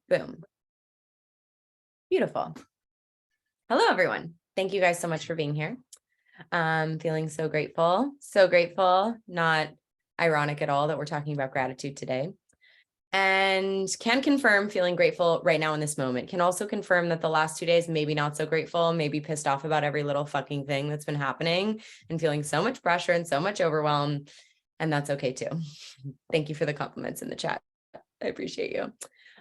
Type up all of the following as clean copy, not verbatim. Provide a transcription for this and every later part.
Boom. Beautiful. Hello, everyone. Thank you guys so much for being here. Feeling so grateful, not ironic at all that we're talking about gratitude today. And can confirm feeling grateful right now in this moment. Can also confirm that the last 2 days, maybe not so grateful, maybe pissed off about every little fucking thing that's been happening and feeling so much pressure and so much overwhelm. And that's okay too. Thank you for the compliments in the chat. I appreciate you.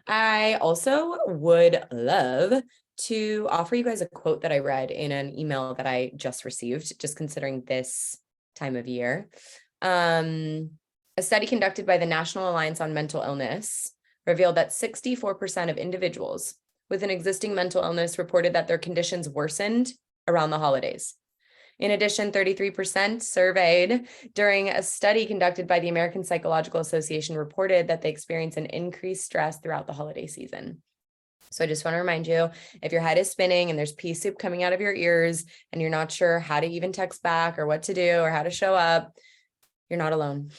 I also would love to offer you guys a quote that I read in an email that I just received, just considering this time of year. A study conducted by the National Alliance on Mental Illness revealed that 64% of individuals with an existing mental illness reported that their conditions worsened around the holidays. In addition, 33% surveyed during a study conducted by the American Psychological Association reported that they experience an increased stress throughout the holiday season. So I just want to remind you, if your head is spinning and there's pea soup coming out of your ears and you're not sure how to even text back or what to do or how to show up, you're not alone.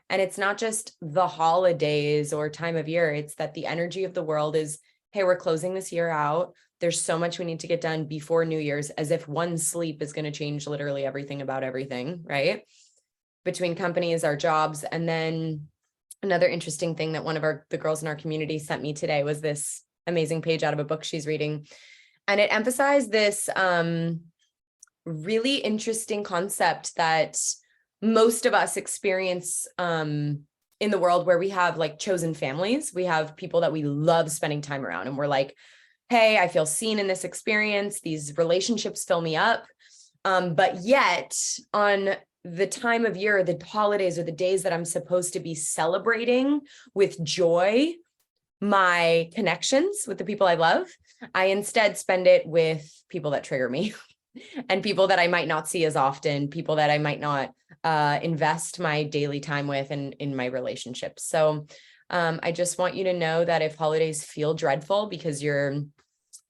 And it's not just the holidays or time of year. It's that the energy of the world is, hey, we're closing this year out. There's so much we need to get done before New Year's, as if one sleep is going to change literally everything about everything, right? Between companies, our jobs. And then another interesting thing that one of the girls in our community sent me today was this amazing page out of a book she's reading. And it emphasized this really interesting concept that most of us experience in the world, where we have like chosen families. We have people that we love spending time around, and we're like, hey, I feel seen in this experience. These relationships fill me up. But yet on the time of year, the holidays are the days that I'm supposed to be celebrating with joy my connections with the people I love. I instead spend it with people that trigger me and people that I might not see as often, people that I might not invest my daily time with and in my relationships. So I just want you to know that if holidays feel dreadful because you're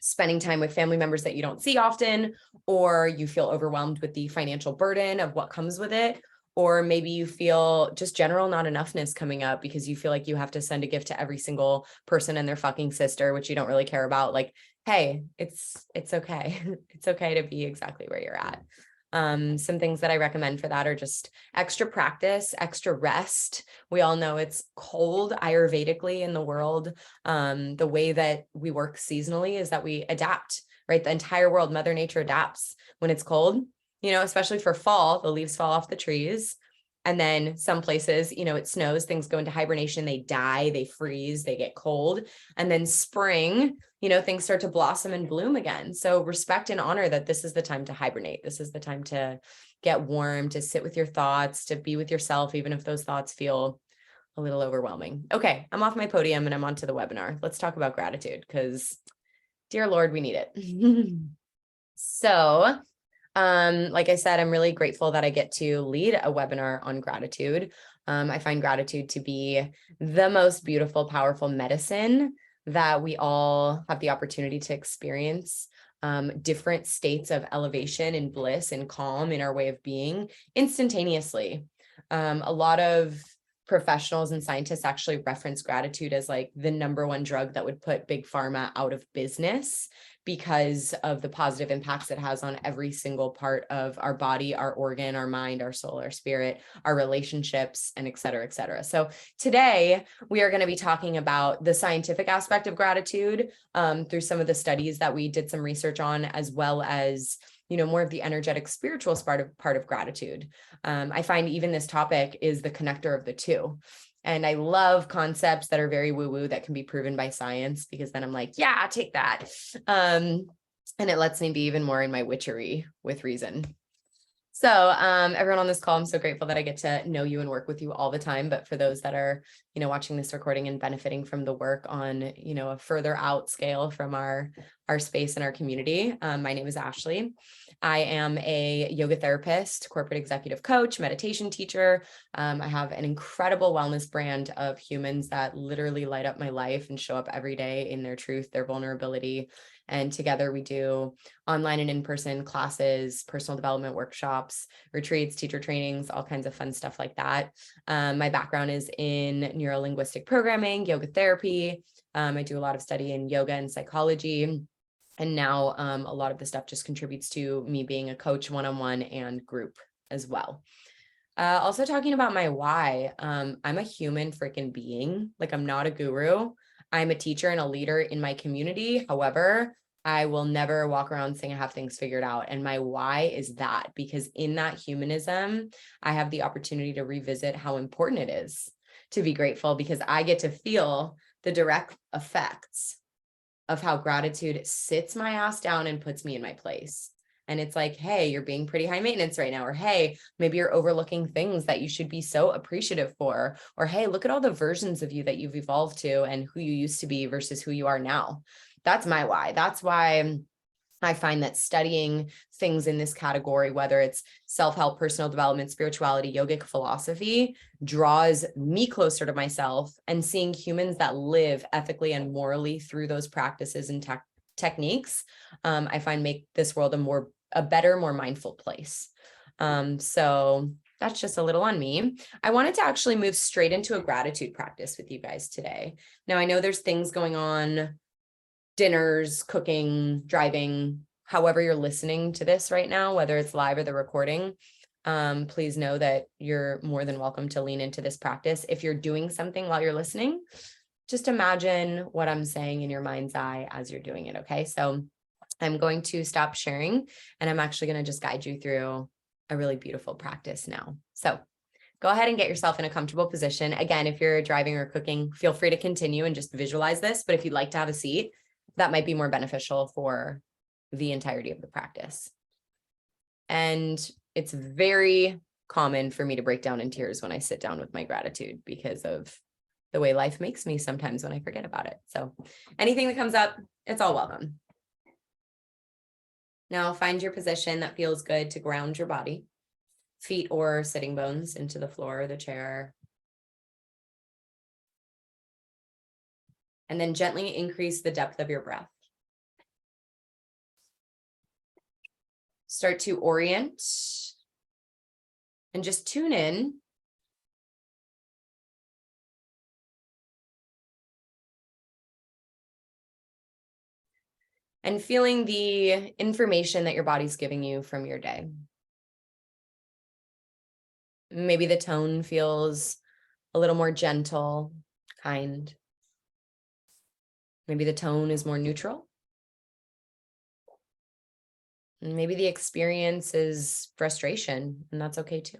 spending time with family members that you don't see often, or you feel overwhelmed with the financial burden of what comes with it, or maybe you feel just general not enoughness coming up because you feel like you have to send a gift to every single person and their fucking sister, which you don't really care about. Like, hey, it's okay. It's okay to be exactly where you're at. Some things that I recommend for that are just extra practice, extra rest. We all know it's cold Ayurvedically in the world. The way that we work seasonally is that we adapt, right? The entire world, Mother Nature adapts when it's cold, especially for fall, the leaves fall off the trees. And then some places, it snows, things go into hibernation, they die, they freeze, they get cold. And then spring, things start to blossom and bloom again. So respect and honor that this is the time to hibernate. This is the time to get warm, to sit with your thoughts, to be with yourself, even if those thoughts feel a little overwhelming. Okay, I'm off my podium and I'm on to the webinar. Let's talk about gratitude because, dear Lord, we need it. So, like I said, I'm really grateful that I get to lead a webinar on gratitude. I find gratitude to be the most beautiful, powerful medicine that we all have the opportunity to experience. Different states of elevation and bliss and calm in our way of being instantaneously. A lot of professionals and scientists actually reference gratitude as like the number one drug that would put big pharma out of business because of the positive impacts it has on every single part of our body, our organ, our mind, our soul, our spirit, our relationships, and et cetera, et cetera. So today we are going to be talking about the scientific aspect of gratitude through some of the studies that we did some research on, as well as more of the energetic spiritual part of gratitude. I find even this topic is the connector of the two. And I love concepts that are very woo-woo that can be proven by science, because then I'm like, yeah, I'll take that. And it lets me be even more in my witchery with reason. So everyone on this call, I'm so grateful that I get to know you and work with you all the time. But for those that are, watching this recording and benefiting from the work on, a further out scale from our space and our community, my name is Ashley. I am a yoga therapist, corporate executive coach, meditation teacher. I have an incredible wellness brand of humans that literally light up my life and show up every day in their truth, their vulnerability. And together we do online and in-person classes, personal development workshops, retreats, teacher trainings, all kinds of fun stuff like that. My background is in neuro-linguistic programming, yoga therapy. I do a lot of study in yoga and psychology. And now a lot of the stuff just contributes to me being a coach one-on-one and group as well. Also talking about my why. I'm a human freaking being. Like, I'm not a guru. I'm a teacher and a leader in my community. However, I will never walk around saying I have things figured out. And my why is that, because in that humanism, I have the opportunity to revisit how important it is to be grateful, because I get to feel the direct effects of how gratitude sits my ass down and puts me in my place. And it's like, hey, you're being pretty high maintenance right now. Or, hey, maybe you're overlooking things that you should be so appreciative for. Or, hey, look at all the versions of you that you've evolved to and who you used to be versus who you are now. That's my why. That's why I find that studying things in this category, whether it's self-help, personal development, spirituality, yogic philosophy, draws me closer to myself, and seeing humans that live ethically and morally through those practices and techniques, I find make this world a better, more mindful place. So that's just a little on me. I wanted to actually move straight into a gratitude practice with you guys today. Now, I know there's things going on, dinners, cooking, driving, however you're listening to this right now, whether it's live or the recording. Please know that you're more than welcome to lean into this practice. If you're doing something while you're listening, just imagine what I'm saying in your mind's eye as you're doing it. Okay. So I'm going to stop sharing, and I'm actually going to just guide you through a really beautiful practice now. So go ahead and get yourself in a comfortable position. Again, if you're driving or cooking, feel free to continue and just visualize this. But if you'd like to have a seat, that might be more beneficial for the entirety of the practice. And it's very common for me to break down in tears when I sit down with my gratitude, because of the way life makes me sometimes when I forget about it. So anything that comes up, it's all welcome. Now find your position that feels good to ground your body, feet or sitting bones into the floor or the chair. And then gently increase the depth of your breath. Start to orient and just tune in and feeling the information that your body's giving you from your day. Maybe the tone feels a little more gentle, kind. Maybe the tone is more neutral. And maybe the experience is frustration, and that's okay too.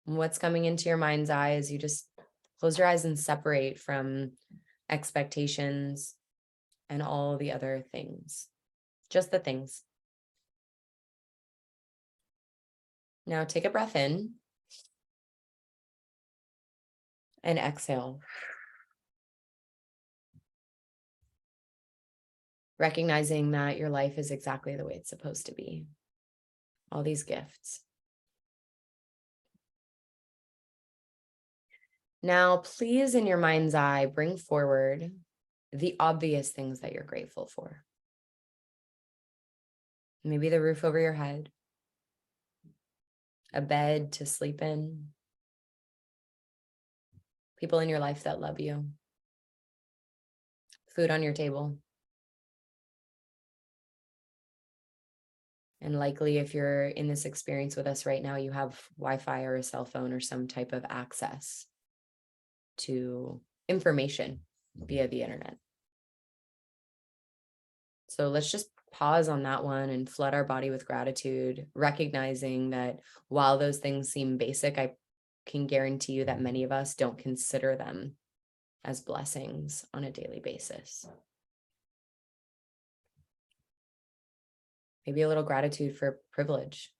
And what's coming into your mind's eye as you just close your eyes and separate from expectations and all the other things, just the things. Now take a breath in and exhale. Recognizing that your life is exactly the way it's supposed to be. All these gifts. Now, please, in your mind's eye, bring forward the obvious things that you're grateful for. Maybe the roof over your head, a bed to sleep in, people in your life that love you, food on your table. And likely, if you're in this experience with us right now, you have Wi-Fi or a cell phone or some type of access to information via the internet. So let's just pause on that one and flood our body with gratitude, recognizing that while those things seem basic, I can guarantee you that many of us don't consider them as blessings on a daily basis. Maybe a little gratitude for privilege.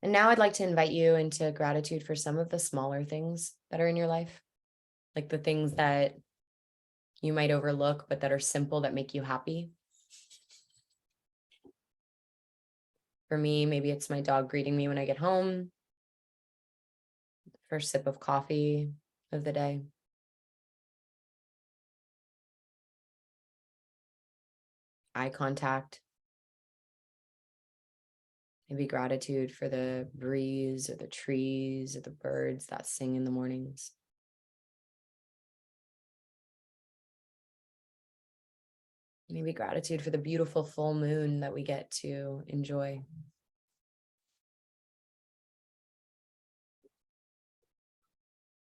And now I'd like to invite you into gratitude for some of the smaller things that are in your life, like the things that you might overlook, but that are simple, that make you happy. For me, maybe it's my dog greeting me when I get home. First sip of coffee of the day. Eye contact. Maybe gratitude for the breeze or the trees or the birds that sing in the mornings. Maybe gratitude for the beautiful full moon that we get to enjoy.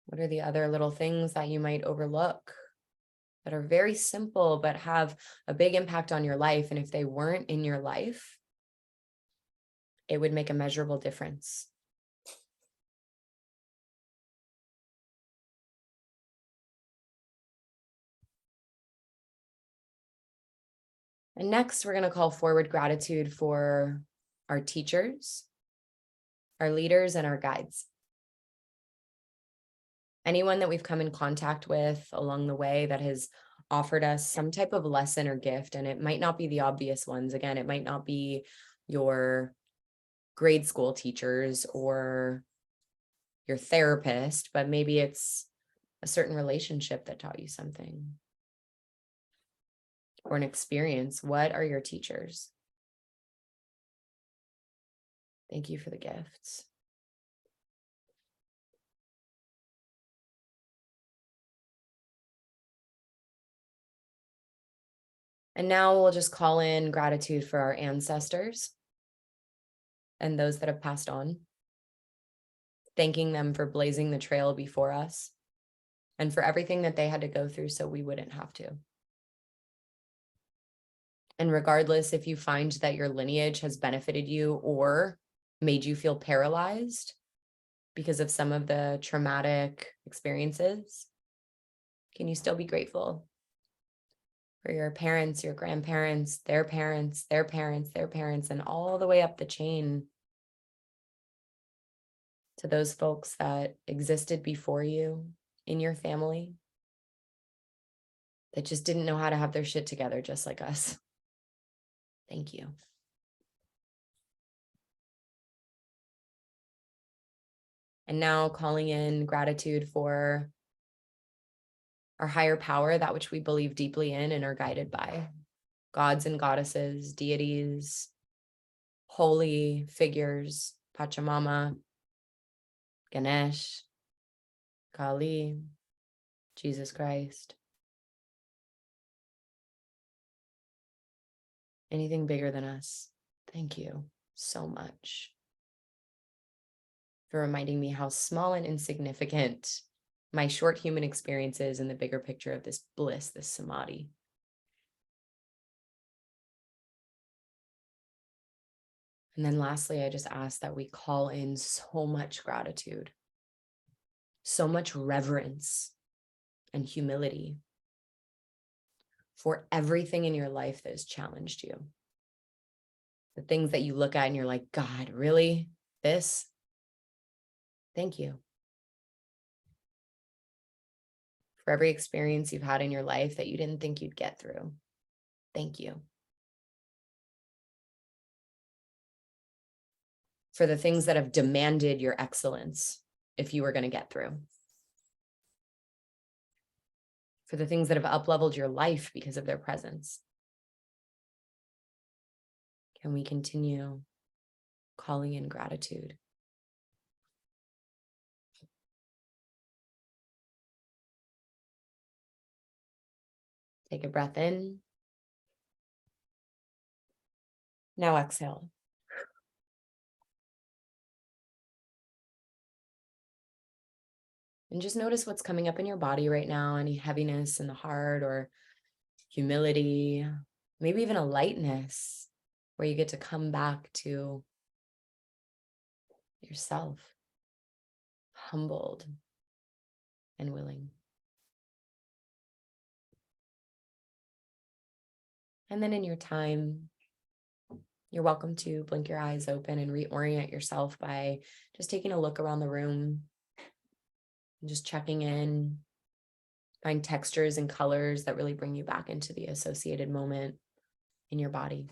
What are the other little things that you might overlook that are very simple but have a big impact on your life? And if they weren't in your life, it would make a measurable difference. And next, we're going to call forward gratitude for our teachers, our leaders, and our guides. Anyone that we've come in contact with along the way that has offered us some type of lesson or gift, and it might not be the obvious ones. Again, it might not be your grade school teachers or your therapist, but maybe it's a certain relationship that taught you something or an experience. What are your teachers? Thank you for the gifts. And now we'll just call in gratitude for our ancestors and those that have passed on, thanking them for blazing the trail before us and for everything that they had to go through so we wouldn't have to. And regardless if you find that your lineage has benefited you or made you feel paralyzed because of some of the traumatic experiences, can you still be grateful for your parents, your grandparents, their parents, their parents, their parents, and all the way up the chain to those folks that existed before you in your family that just didn't know how to have their shit together, just like us? Thank you. And now calling in gratitude for our higher power, that which we believe deeply in and are guided by. Gods and goddesses, deities, holy figures, Pachamama, Ganesh, Kali, Jesus Christ. Anything bigger than us. Thank you so much for reminding me how small and insignificant my short human experience is in the bigger picture of this bliss, this samadhi. And then lastly, I just ask that we call in so much gratitude, so much reverence and humility for everything in your life that has challenged you. The things that you look at and you're like, God, really? This? Thank you. For every experience you've had in your life that you didn't think you'd get through. Thank you. For the things that have demanded your excellence if you were going to get through. For the things that have up-leveled your life because of their presence. Can we continue calling in gratitude? Take a breath in. Now exhale. And just notice what's coming up in your body right now, any heaviness in the heart or humility, maybe even a lightness where you get to come back to yourself, humbled and willing. And then in your time, you're welcome to blink your eyes open and reorient yourself by just taking a look around the room and just checking in, find textures and colors that really bring you back into the associated moment in your body.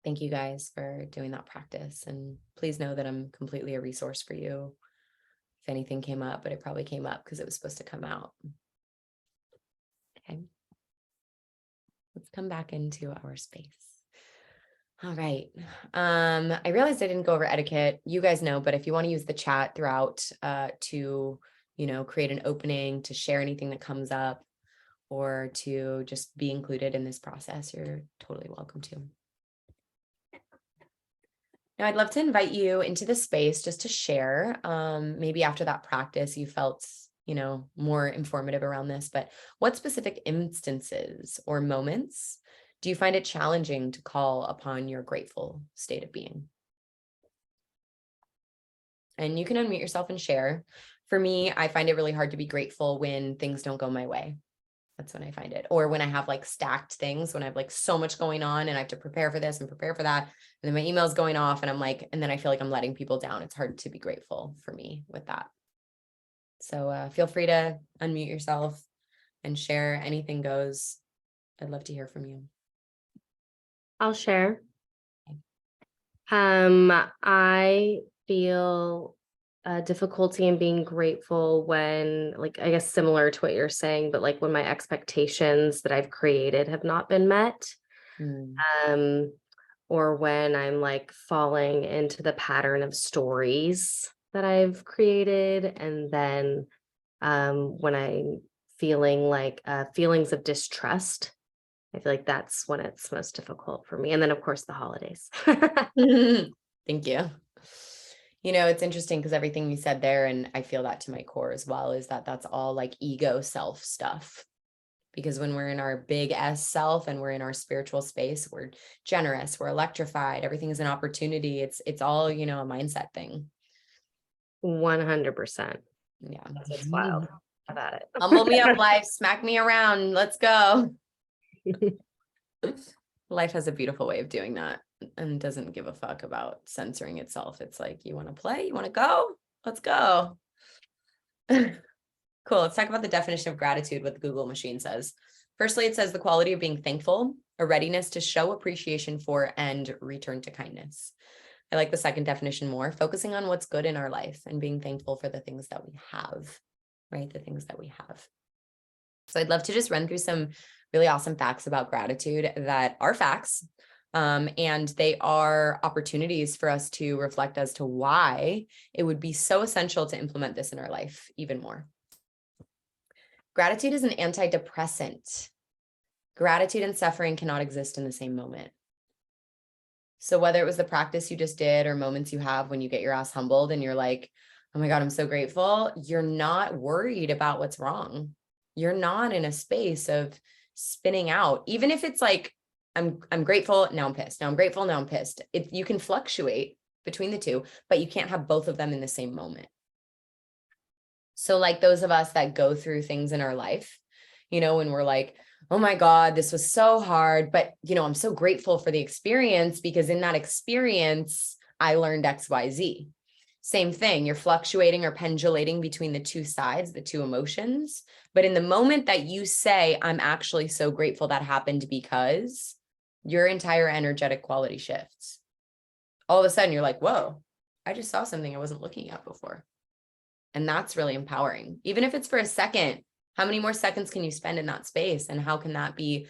Thank you guys for doing that practice. And please know that I'm completely a resource for you if anything came up, but it probably came up because it was supposed to come out. Okay. Let's come back into our space. All right. I realized I didn't go over etiquette. You guys know, but if you want to use the chat throughout to, create an opening, to share anything that comes up, or to just be included in this process, you're totally welcome to. Now, I'd love to invite you into the space just to share. Maybe after that practice, you felt, more informative around this, but what specific instances or moments do you find it challenging to call upon your grateful state of being? And you can unmute yourself and share. For me, I find it really hard to be grateful when things don't go my way. That's when I find it. Or when I have like stacked things, when I have like so much going on and I have to prepare for this and prepare for that. And then my email's going off and I'm like, and then I feel like I'm letting people down. It's hard to be grateful for me with that. So feel free to unmute yourself and share. Anything goes. I'd love to hear from you. I'll share. I feel difficulty in being grateful when, like, I guess similar to what you're saying, but like when my expectations that I've created have not been met. Or when I'm like falling into the pattern of stories that I've created. And then when I'm feeling like feelings of distrust, I feel like that's when it's most difficult for me. And then, of course, the holidays. Thank you. It's interesting because everything you said there, and I feel that to my core as well, is that that's all like ego self stuff. Because when we're in our big S self and we're in our spiritual space, we're generous, we're electrified, everything is an opportunity. It's all, a mindset thing. 100%. Yeah. That's what's wild about it. Humble me up, life, smack me around. Let's go. Life has a beautiful way of doing that and doesn't give a fuck about censoring itself. It's like, you want to play? You want to go? Let's go. Cool. Let's talk about the definition of gratitude, what the Google machine says. Firstly, it says the quality of being thankful, a readiness to show appreciation for and return to kindness. I like the second definition more, focusing on what's good in our life and being thankful for the things that we have, right? The things that we have. So I'd love to just run through some really awesome facts about gratitude that are facts. And they are opportunities for us to reflect as to why it would be so essential to implement this in our life even more. Gratitude is an antidepressant. Gratitude and suffering cannot exist in the same moment. So whether it was the practice you just did or moments you have when you get your ass humbled and you're like, oh my God, I'm so grateful. You're not worried about what's wrong. You're not in a space of spinning out. Even if it's like, I'm grateful, now I'm pissed. Now I'm grateful, now I'm pissed. You can fluctuate between the two, but you can't have both of them in the same moment. So like those of us that go through things in our life, when we're like, oh my God, this was so hard, but I'm so grateful for the experience because in that experience, I learned X, Y, Z. Same thing. You're fluctuating or pendulating between the two sides, the two emotions. But in the moment that you say, I'm actually so grateful that happened because your entire energetic quality shifts. All of a sudden you're like, whoa, I just saw something I wasn't looking at before. And that's really empowering. Even if it's for a second, how many more seconds can you spend in that space? And how can that be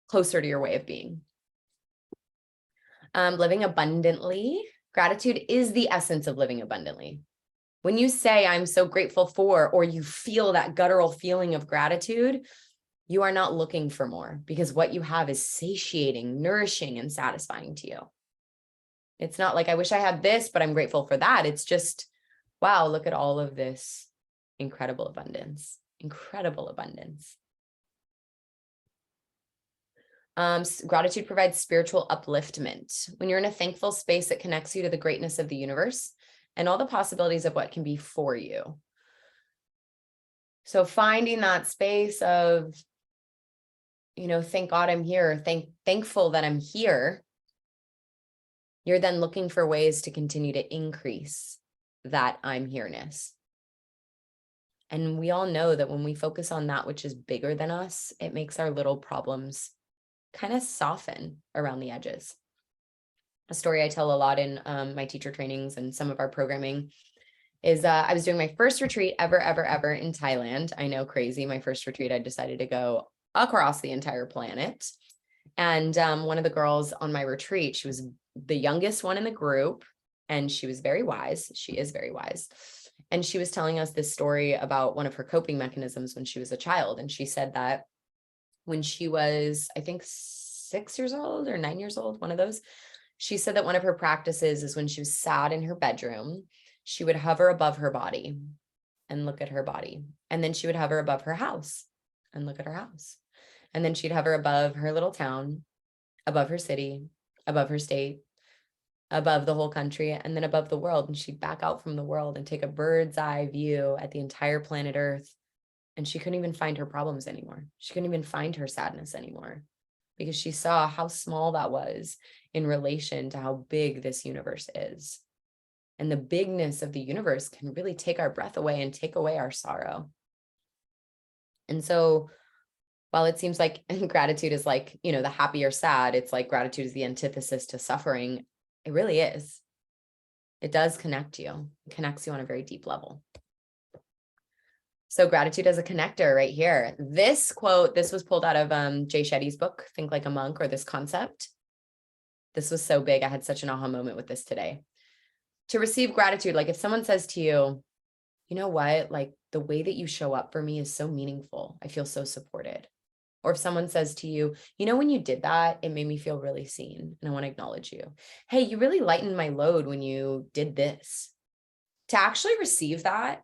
closer to your way of being? Living abundantly. Gratitude is the essence of living abundantly. When you say, I'm so grateful for, or you feel that guttural feeling of gratitude, you are not looking for more because what you have is satiating, nourishing, and satisfying to you. It's not like, I wish I had this, but I'm grateful for that. It's just, wow, look at all of this incredible abundance. Incredible abundance. Gratitude provides spiritual upliftment. When you're in a thankful space, it connects you to the greatness of the universe and all the possibilities of what can be for you. So finding that space of, thank God I'm here, thankful that I'm here. You're then looking for ways to continue to increase that I'm here-ness. And we all know that when we focus on that which is bigger than us, it makes our little problems kind of soften around the edges. a story I tell a lot in my teacher trainings and some of our programming is I was doing my first retreat ever in Thailand. I know, crazy. My first retreat, I decided to go across the entire planet. And one of the girls on my retreat, she was the youngest one in the group, and she was very wise. She is very wise. And she was telling us this story about one of her coping mechanisms when she was a child. And she said that when she was, I think, 6 years old or 9 years old, one of those, she said that one of her practices is when she was sad in her bedroom, she would hover above her body and look at her body. And then she would hover above her house and look at her house. And then she'd hover above her little town, above her city, above her state, above the whole country, and then above the world. And she'd back out from the world and take a bird's eye view at the entire planet Earth. And she couldn't even find her problems anymore. She couldn't even find her sadness anymore because she saw how small that was in relation to how big this universe is. And the bigness of the universe can really take our breath away and take away our sorrow. And so while it seems like gratitude is like, you know, the happy or sad, it's like gratitude is the antithesis to suffering. It really is. It does connect you. It connects you on a very deep level. So gratitude as a connector right here. This quote, this was pulled out of Jay Shetty's book, Think Like a Monk, or this concept. This was so big. I had such an aha moment with this today. To receive gratitude, like if someone says to you, you know what, like the way that you show up for me is so meaningful. I feel so supported. Or if someone says to you, you know, when you did that, it made me feel really seen and I want to acknowledge you. Hey, you really lightened my load when you did this. To actually receive that,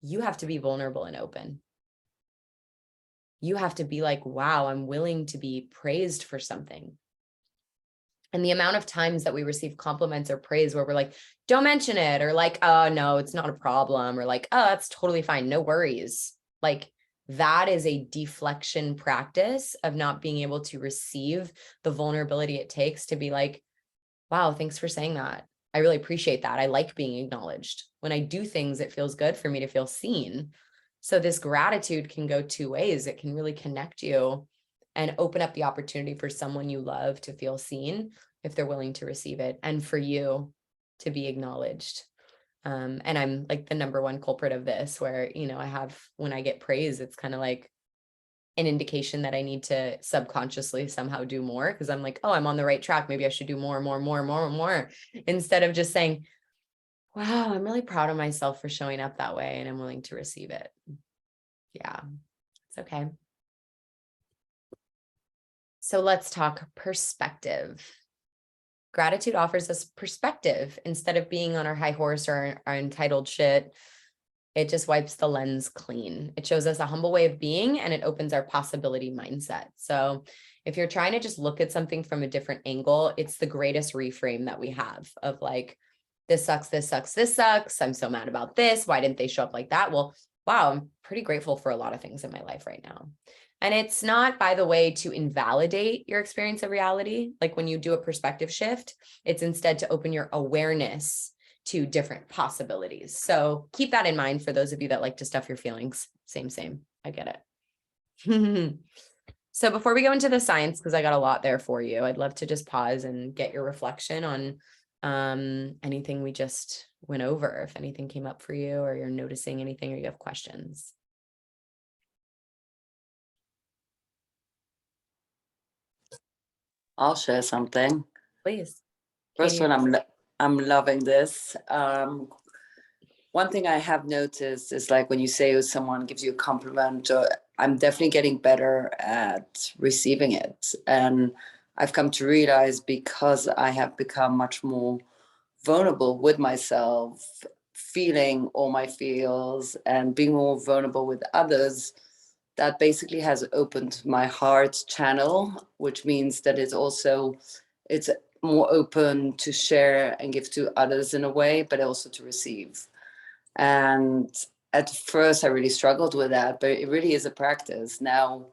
you have to be vulnerable and open. You have to be like, wow, I'm willing to be praised for something. And the amount of times that we receive compliments or praise where we're like, don't mention it, or like, oh, no, it's not a problem, or like, oh, that's totally fine, no worries. Like, that is a deflection practice of not being able to receive the vulnerability it takes to be like, wow, thanks for saying that. I really appreciate that. I like being acknowledged. When I do things, it feels good for me to feel seen. So this gratitude can go two ways. It can really connect you and open up the opportunity for someone you love to feel seen if they're willing to receive it, and for you to be acknowledged. And I'm like the number one culprit of this, where, you know, when I get praise, it's kind of like an indication that I need to subconsciously somehow do more, because I'm like, oh, I'm on the right track. Maybe I should do more, instead of just saying, wow, I'm really proud of myself for showing up that way and I'm willing to receive it. Yeah, it's okay. So let's talk perspective. Gratitude offers us perspective. Instead of being on our high horse or our entitled shit, it just wipes the lens clean. It shows us a humble way of being, and it opens our possibility mindset. So if you're trying to just look at something from a different angle, it's the greatest reframe that we have of like, this sucks, this sucks, this sucks. I'm so mad about this. Why didn't they show up like that? Well, wow, I'm pretty grateful for a lot of things in my life right now. And it's not, by the way, to invalidate your experience of reality. Like when you do a perspective shift, it's instead to open your awareness to different possibilities. So keep that in mind for those of you that like to stuff your feelings. Same. I get it. So before we go into the science, because I got a lot there for you, I'd love to just pause and get your reflection on anything we just went over, if anything came up for you, or you're noticing anything, or you have questions. I'll share something. Please. First Katie. one, I'm loving this. One thing I have noticed is like when you say someone gives you a compliment, I'm definitely getting better at receiving it. And I've come to realize, because I have become much more vulnerable with myself, feeling all my feels and being more vulnerable with others, that basically has opened my heart channel, which means that it's more open to share and give to others in a way, but also to receive. And at first I really struggled with that, but it really is a practice. Now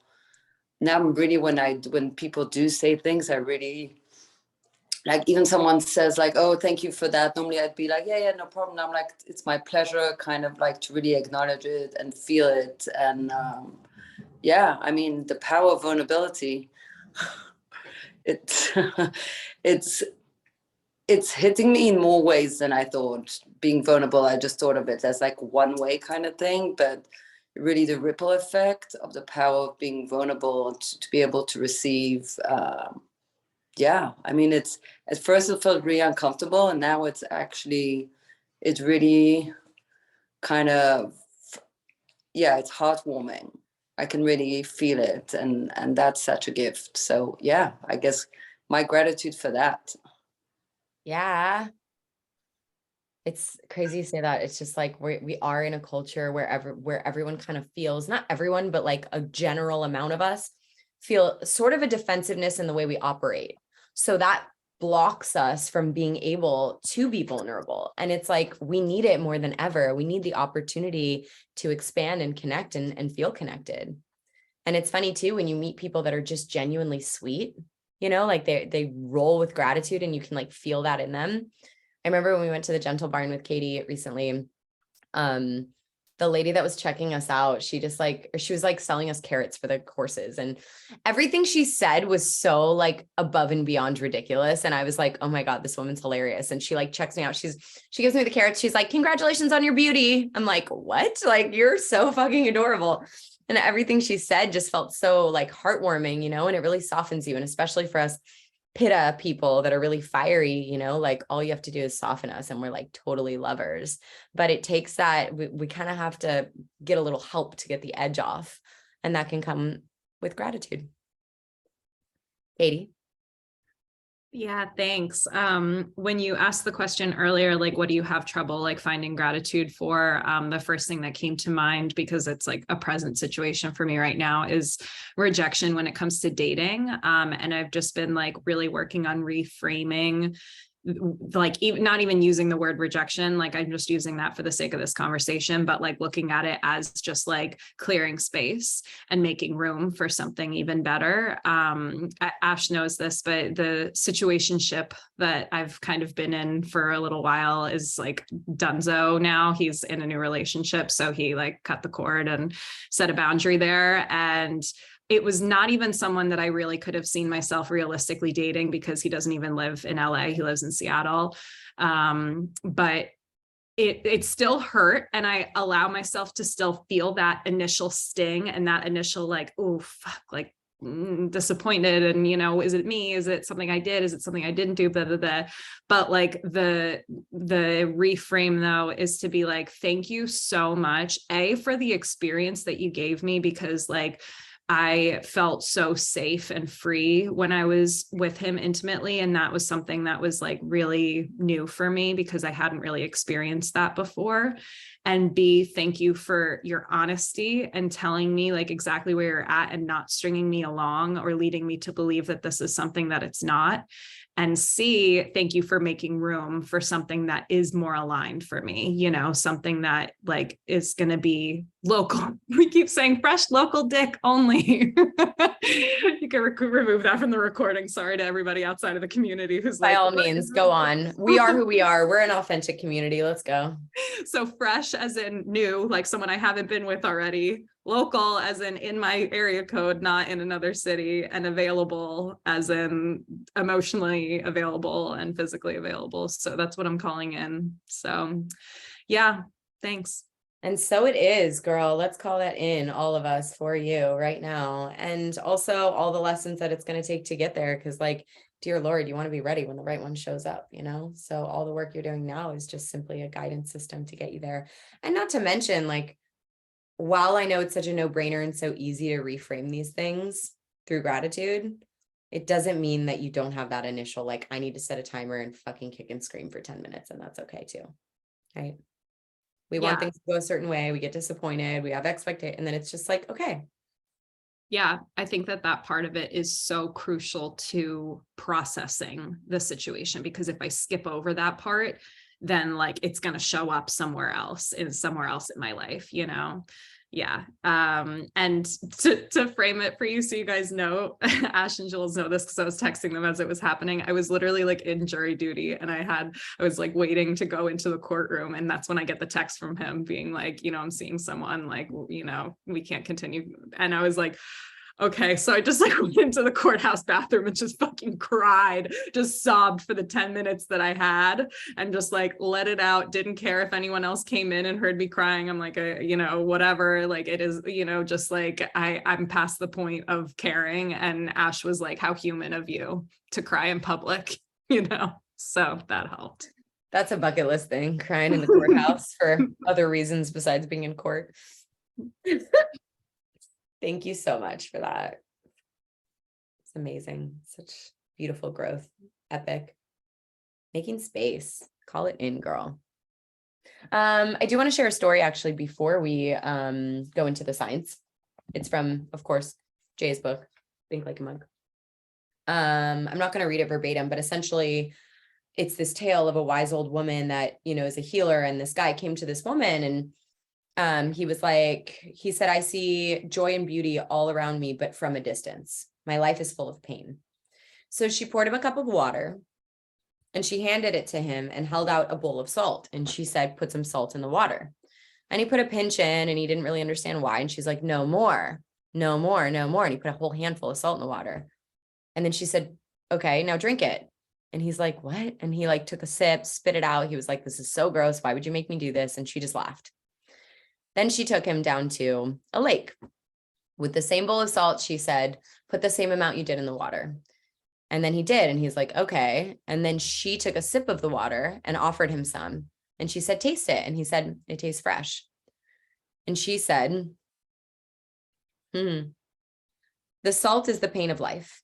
I'm really, when people do say things, I really, like, even someone says like, oh, thank you for that. Normally I'd be like, yeah, no problem. I'm like, it's my pleasure, kind of like to really acknowledge it and feel it. And yeah, I mean, the power of vulnerability, it's it's it's hitting me in more ways than I thought. Being vulnerable, I just thought of it as like one way kind of thing, but really the ripple effect of the power of being vulnerable to be able to receive. Yeah, I mean, it's at first it felt really uncomfortable, and now it's really kind of, yeah, it's heartwarming. I can really feel it, and that's such a gift. So yeah, I guess my gratitude for that. Yeah. It's crazy to say that. It's just like we are in a culture where everyone kind of feels, not everyone, but like a general amount of us feel sort of a defensiveness in the way we operate. So that blocks us from being able to be vulnerable. And it's like we need it more than ever. We need the opportunity to expand and connect and feel connected. And it's funny too when you meet people that are just genuinely sweet, like they roll with gratitude and you can like feel that in them. I remember when we went to the Gentle Barn with Katie recently, the lady that was checking us out, she was like selling us carrots for the horses, and everything she said was so like above and beyond ridiculous. And I was like, oh my God, this woman's hilarious. And she like checks me out. She gives me the carrots. She's like, congratulations on your beauty. I'm like, what? Like, you're so fucking adorable. And everything she said just felt so like heartwarming, and it really softens you. And especially for us Pitta people that are really fiery, like all you have to do is soften us and we're like totally lovers. But it takes that, we kind of have to get a little help to get the edge off. And that can come with gratitude. Katie? Yeah, thanks. When you asked the question earlier, like, what do you have trouble like finding gratitude for? The first thing that came to mind, because it's like a present situation for me right now, is rejection when it comes to dating. And I've just been like really working on reframing, like even not even using the word rejection, like I'm just using that for the sake of this conversation, but like looking at it as just like clearing space and making room for something even better. Ash knows this, but the situationship that I've kind of been in for a little while is like donezo now. He's in a new relationship, so he like cut the cord and set a boundary there. And it was not even someone that I really could have seen myself realistically dating, because he doesn't even live in LA. He lives in Seattle. But it still hurt. And I allow myself to still feel that initial sting and that initial like, oh, fuck, like disappointed. And, is it me? Is it something I did? Is it something I didn't do? Blah, blah, blah. But like the reframe though, is to be like, thank you so much, for the experience that you gave me, because like, I felt so safe and free when I was with him intimately. And that was something that was like really new for me, because I hadn't really experienced that before. And B, thank you for your honesty and telling me like exactly where you're at and not stringing me along or leading me to believe that this is something that it's not. And C, thank you for making room for something that is more aligned for me, something that like is going to be local. We keep saying fresh local dick only. You can remove that from the recording. Sorry to everybody outside of the community who's By like, all means, go on. We are who we are. We're an authentic community. Let's go. So fresh as in new, like someone I haven't been with already. Local as in my area code, not in another city, and available as in emotionally available and physically available. So that's what I'm calling in. So yeah, thanks. And so it is, girl. Let's call that in, all of us, for you right now. And also all the lessons that it's going to take to get there. Because like, dear Lord, you want to be ready when the right one shows up, So all the work you're doing now is just simply a guidance system to get you there. And not to mention, like, while I know it's such a no-brainer and so easy to reframe these things through gratitude, it doesn't mean that you don't have that initial, like, I need to set a timer and fucking kick and scream for 10 minutes. And that's okay too. Right. We want things to go a certain way. We get disappointed. We have expectations. And then it's just like, okay. Yeah, I think that part of it is so crucial to processing the situation, because if I skip over that part, then like it's going to show up somewhere else in my life, Yeah. And to frame it for you, so you guys know, Ash and Jules know this because I was texting them as it was happening. I was literally like in jury duty, and I was like waiting to go into the courtroom. And that's when I get the text from him being like, I'm seeing someone, like, we can't continue. And I was like, Okay, so I just like went into the courthouse bathroom and just fucking cried, just sobbed for the 10 minutes that I had and just like let it out. Didn't care if anyone else came in and heard me crying. I'm like, whatever, like it is, just like I'm past the point of caring. And Ash was like, how human of you to cry in public, so that helped. That's a bucket list thing, crying in the courthouse for other reasons besides being in court. Thank you so much for that. It's amazing. Such beautiful growth. Epic. Making space. Call it in, girl. I do want to share a story actually before we go into the science. It's from, of course, Jay's book, Think Like a Monk. I'm not going to read it verbatim, but essentially it's this tale of a wise old woman that, is a healer. And this guy came to this woman and he said, I see joy and beauty all around me, but from a distance. My life is full of pain. So she poured him a cup of water and she handed it to him and held out a bowl of salt. And she said, put some salt in the water. And he put a pinch in and he didn't really understand why. And she's like, no more, no more, no more. And he put a whole handful of salt in the water. And then she said, okay, now drink it. And he's like, what? And he took a sip, spit it out. He was like, this is so gross. Why would you make me do this? And she just laughed. Then she took him down to a lake with the same bowl of salt. She said, put the same amount you did in the water. And then he did. And he's like, okay. And then she took a sip of the water and offered him some. And she said, taste it. And he said, it tastes fresh. And she said, the salt is the pain of life.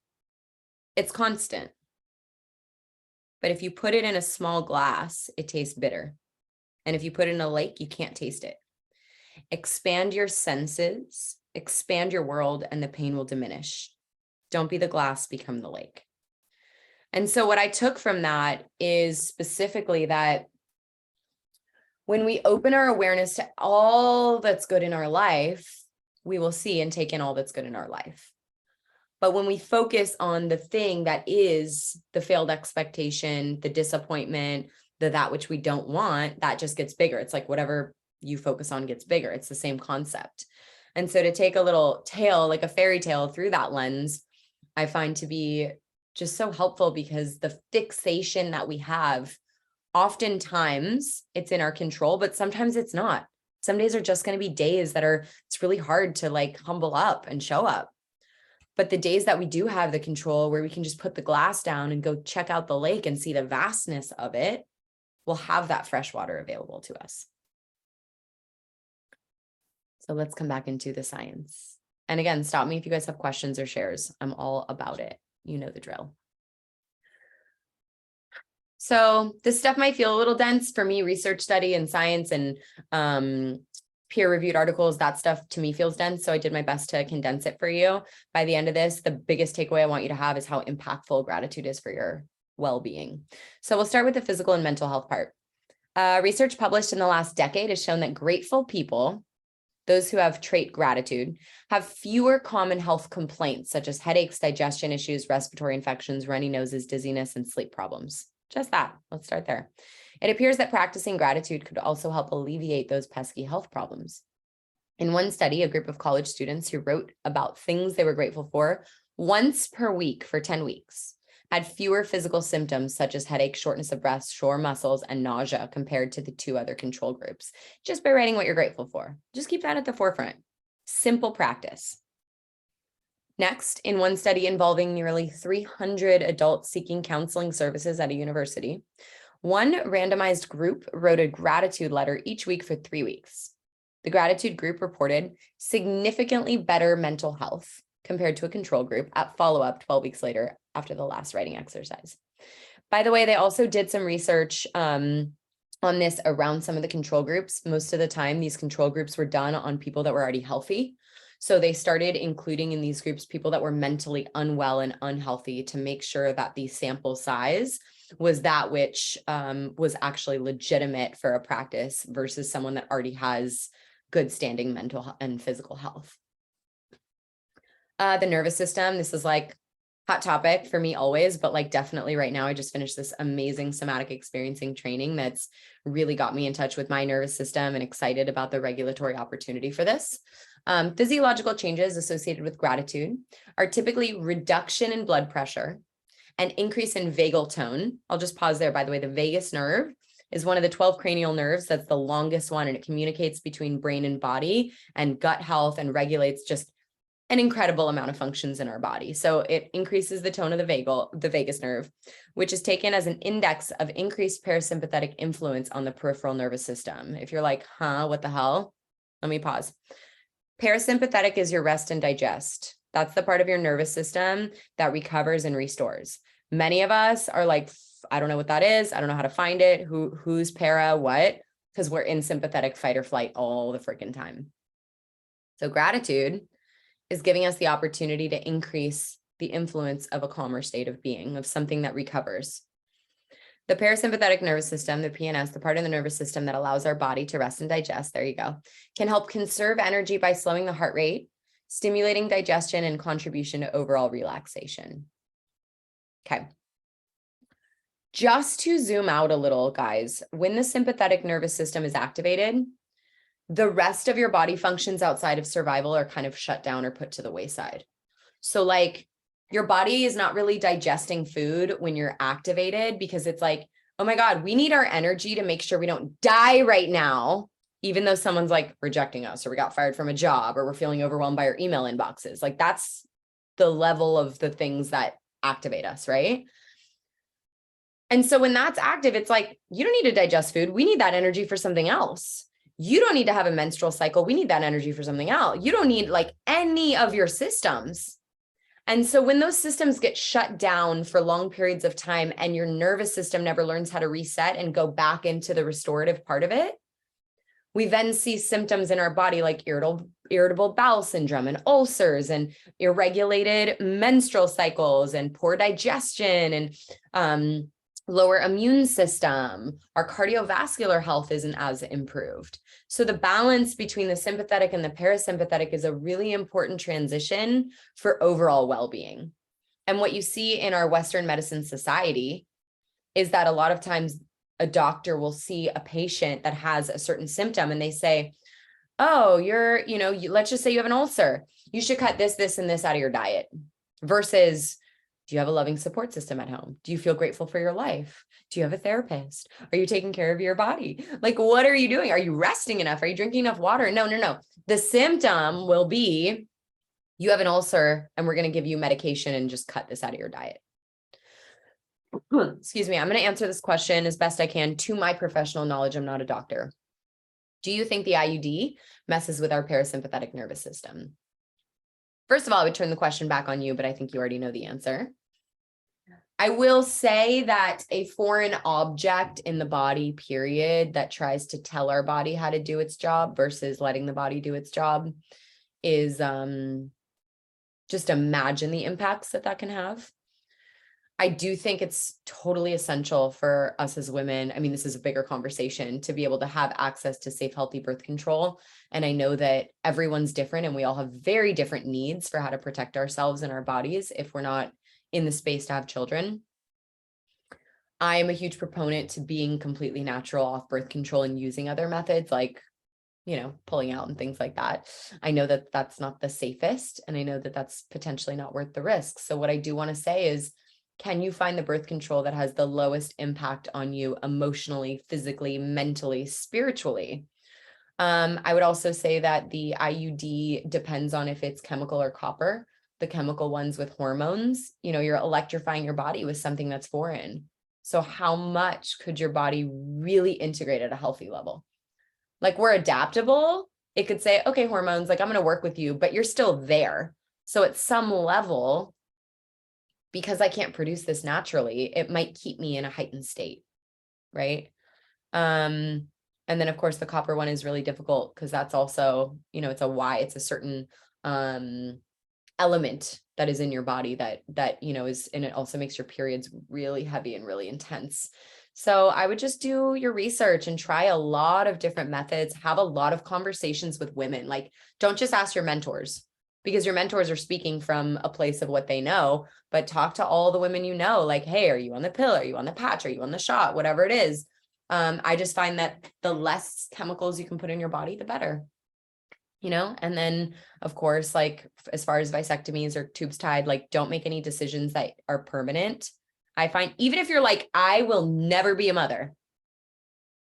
It's constant. But if you put it in a small glass, it tastes bitter. And if you put it in a lake, you can't taste it. Expand your senses, expand your world, and the pain will diminish. Don't be the glass, become the lake. And so what I took from that is specifically that when we open our awareness to all that's good in our life, we will see and take in all that's good in our life. But when we focus on the thing that is the failed expectation, the disappointment, that which we don't want, that just gets bigger. It's like whatever you focus on gets bigger. It's the same concept. And so to take a little tale, like a fairy tale through that lens, I find to be just so helpful because the fixation that we have, oftentimes it's in our control, but sometimes it's not. Some days are just going to be days that it's really hard to humble up and show up. But the days that we do have the control where we can just put the glass down and go check out the lake and see the vastness of it, we'll have that fresh water available to us. So let's come back into the science. And again, stop me if you guys have questions or shares. I'm all about it. You know the drill. So this stuff might feel a little dense for me, research study and science and peer-reviewed articles, that stuff to me feels dense. So I did my best to condense it for you. By the end of this, the biggest takeaway I want you to have is how impactful gratitude is for your well-being. So we'll start with the physical and mental health part. Research published in the last decade has shown that grateful people, those who have trait gratitude, have fewer common health complaints such as headaches, digestion issues, respiratory infections, runny noses, dizziness, and sleep problems. Just that. Let's start there. It appears that practicing gratitude could also help alleviate those pesky health problems. In one study, a group of college students who wrote about things they were grateful for once per week for 10 weeks had fewer physical symptoms such as headache, shortness of breath, sore muscles, and nausea compared to the two other control groups, just by writing what you're grateful for. Just keep that at the forefront. Simple practice. Next, in one study involving nearly 300 adults seeking counseling services at a university, one randomized group wrote a gratitude letter each week for 3 weeks. The gratitude group reported significantly better mental health compared to a control group at follow-up 12 weeks later after the last writing exercise. By the way, they also did some research on this around some of the control groups. Most of the time, these control groups were done on people that were already healthy. So they started including in these groups people that were mentally unwell and unhealthy to make sure that the sample size was that which was actually legitimate for a practice versus someone that already has good standing mental and physical health. The nervous system, this is hot topic for me always, but definitely right now, I just finished this amazing somatic experiencing training that's really got me in touch with my nervous system and excited about the regulatory opportunity for this. Physiological changes associated with gratitude are typically reduction in blood pressure, an increase in vagal tone. I'll just pause there. By the way, the vagus nerve is one of the 12 cranial nerves. That's the longest one, and it communicates between brain and body and gut health and regulates just an incredible amount of functions in our body. So it increases the tone of the vagus nerve, which is taken as an index of increased parasympathetic influence on the peripheral nervous system. If you're like, what the hell? Let me pause. Parasympathetic is your rest and digest. That's the part of your nervous system that recovers and restores. Many of us are like, I don't know what that is. I don't know how to find it. Who's para, what? Because we're in sympathetic fight or flight all the freaking time. So gratitude is giving us the opportunity to increase the influence of a calmer state of being, of something that recovers. The parasympathetic nervous system, the PNS, the part of the nervous system that allows our body to rest and digest, there you go, can help conserve energy by slowing the heart rate, stimulating digestion, and contribution to overall relaxation. Okay. Just to zoom out a little, guys, when the sympathetic nervous system is activated, the rest of your body functions outside of survival are kind of shut down or put to the wayside. So like your body is not really digesting food when you're activated, because it's like, oh my God, we need our energy to make sure we don't die right now, even though someone's like rejecting us, or we got fired from a job, or we're feeling overwhelmed by our email inboxes. Like that's the level of the things that activate us, right? And so when that's active, it's like, you don't need to digest food. We need that energy for something else. You don't need to have a menstrual cycle. We need that energy for something else. You don't need like any of your systems. And so when those systems get shut down for long periods of time and your nervous system never learns how to reset and go back into the restorative part of it, we then see symptoms in our body like irritable bowel syndrome and ulcers and irregulated menstrual cycles and poor digestion and lower immune system. Our cardiovascular health isn't as improved. So the balance between the sympathetic and the parasympathetic is a really important transition for overall well-being. And what you see in our Western medicine society is that a lot of times a doctor will see a patient that has a certain symptom and they say, oh, let's just say you have an ulcer. You should cut this, this, and this out of your diet. Versus, do you have a loving support system at home? Do you feel grateful for your life? Do you have a therapist? Are you taking care of your body? Like, what are you doing? Are you resting enough? Are you drinking enough water? No. The symptom will be you have an ulcer and we're going to give you medication and just cut this out of your diet. Excuse me. I'm going to answer this question as best I can to my professional knowledge. I'm not a doctor. Do you think the IUD messes with our parasympathetic nervous system? First of all, I would turn the question back on you, but I think you already know the answer. I will say that a foreign object in the body, period, that tries to tell our body how to do its job versus letting the body do its job is just imagine the impacts that can have. I do think it's totally essential for us as women. I mean, this is a bigger conversation, to be able to have access to safe, healthy birth control. And I know that everyone's different and we all have very different needs for how to protect ourselves and our bodies if we're not in the space to have children. I am a huge proponent to being completely natural off birth control and using other methods like, pulling out and things like that. I know that that's not the safest, and I know that that's potentially not worth the risk. So what I do want to say is, can you find the birth control that has the lowest impact on you emotionally, physically, mentally, spiritually? I would also say that the IUD depends on if it's chemical or copper. The chemical ones with hormones, you're electrifying your body with something that's foreign. So how much could your body really integrate at a healthy level? Like, we're adaptable. It could say, okay, hormones, like I'm going to work with you, but you're still there. So at some level, because I can't produce this naturally, it might keep me in a heightened state, right? And then of course the copper one is really difficult because that's also, it's a certain element that is in your body that is, and it also makes your periods really heavy and really intense. So I would just do your research and try a lot of different methods, have a lot of conversations with women. Like, don't just ask your mentors, because your mentors are speaking from a place of what they know, but talk to all the women like, hey, are you on the pill? Are you on the patch? Are you on the shot? Whatever it is. I just find that the less chemicals you can put in your body, the better. And then of course, like as far as vasectomies or tubes tied, like don't make any decisions that are permanent. I find even if you're like, I will never be a mother,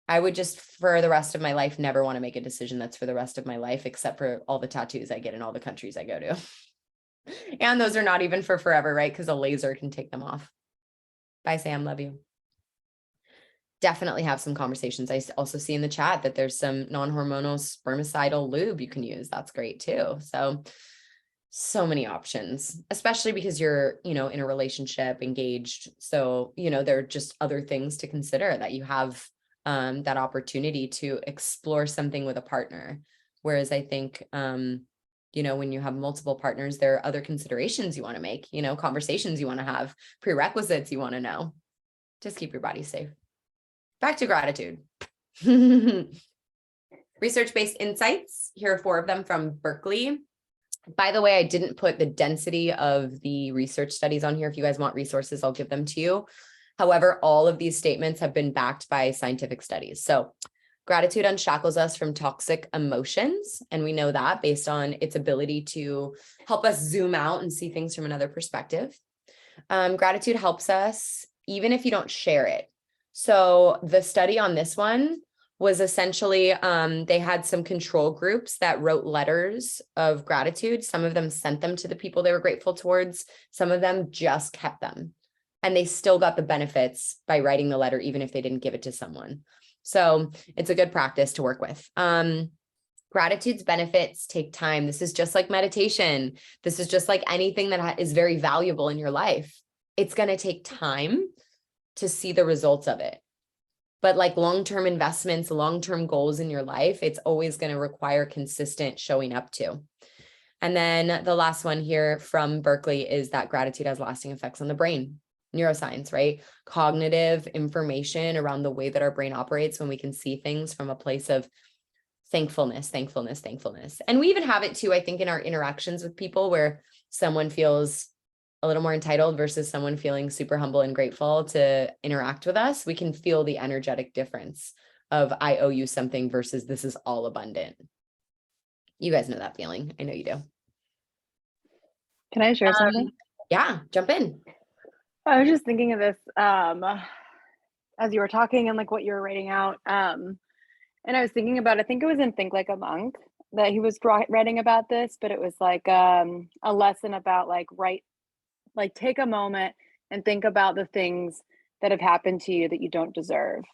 I would just for the rest of my life never want to make a decision that's for the rest of my life, except for all the tattoos I get in all the countries I go to. And those are not even for forever, right? Because a laser can take them off. Bye, Sam. Love you. Definitely have some conversations. I also see in the chat that there's some non-hormonal spermicidal lube you can use. That's great too. So many options, especially because you're, in a relationship, engaged. So, there are just other things to consider that you have that opportunity to explore something with a partner. Whereas I think, when you have multiple partners, there are other considerations you want to make, conversations you want to have, prerequisites you want to know. Just keep your body safe. Back to gratitude. Research-based insights. Here are 4 of them from Berkeley. By the way, I didn't put the density of the research studies on here. If you guys want resources, I'll give them to you. However, all of these statements have been backed by scientific studies. So gratitude unshackles us from toxic emotions. And we know that based on its ability to help us zoom out and see things from another perspective. Gratitude helps us, even if you don't share it. So the study on this one was essentially, they had some control groups that wrote letters of gratitude. Some of them sent them to the people they were grateful towards. Some of them just kept them. And they still got the benefits by writing the letter, even if they didn't give it to someone. So it's a good practice to work with. Gratitude's benefits take time. This is just like meditation. This is just like anything that is very valuable in your life. It's going to take time to see the results of it. But like long-term investments, long-term goals in your life, it's always going to require consistent showing up to. And then the last one here from Berkeley is that gratitude has lasting effects on the brain. Neuroscience, right? Cognitive information around the way that our brain operates when we can see things from a place of thankfulness. And we even have it too, I think, in our interactions with people where someone feels a little more entitled versus someone feeling super humble and grateful to interact with us. We can feel the energetic difference of I owe you something versus this is all abundant. You guys know that feeling. I know you do. Can I share something? Yeah, jump in. I was just thinking of this as you were talking and like what you were writing out. And I was thinking about, I think it was in Think Like a Monk that he was writing about this, but it was like a lesson about like take a moment and think about the things that have happened to you that you don't deserve.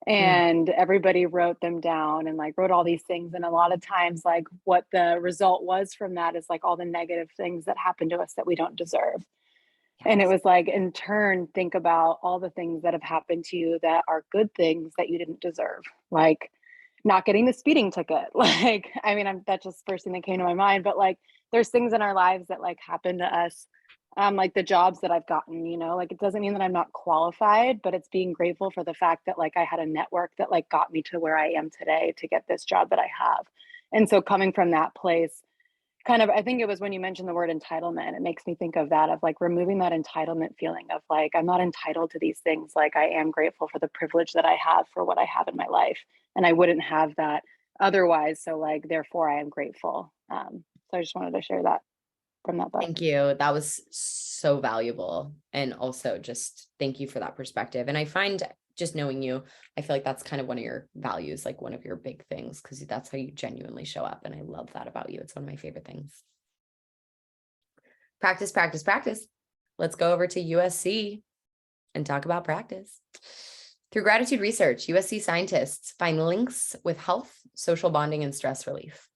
And everybody wrote them down and like wrote all these things. And a lot of times, like what the result was from that is like all the negative things that happened to us that we don't deserve. Yes. And it was like, in turn, think about all the things that have happened to you that are good things that you didn't deserve. Like not getting the speeding ticket. Like, I mean, that's just the first thing that came to my mind, but like, there's things in our lives that like happen to us. Like the jobs that I've gotten, like it doesn't mean that I'm not qualified, but it's being grateful for the fact that like I had a network that like got me to where I am today to get this job that I have. And so coming from that place, kind of, I think it was when you mentioned the word entitlement, it makes me think of that, of like removing that entitlement feeling of like, I'm not entitled to these things. Like I am grateful for the privilege that I have for what I have in my life. And I wouldn't have that otherwise. So like, therefore I am grateful. So I just wanted to share that from that book. Thank you. That was so valuable. And also just thank you for that perspective. And I find just knowing you, I feel like that's kind of one of your values, like one of your big things, because that's how you genuinely show up. And I love that about you. It's one of my favorite things. Practice, practice, practice. Let's go over to USC and talk about practice. Through gratitude research, USC scientists find links with health, social bonding, and stress relief.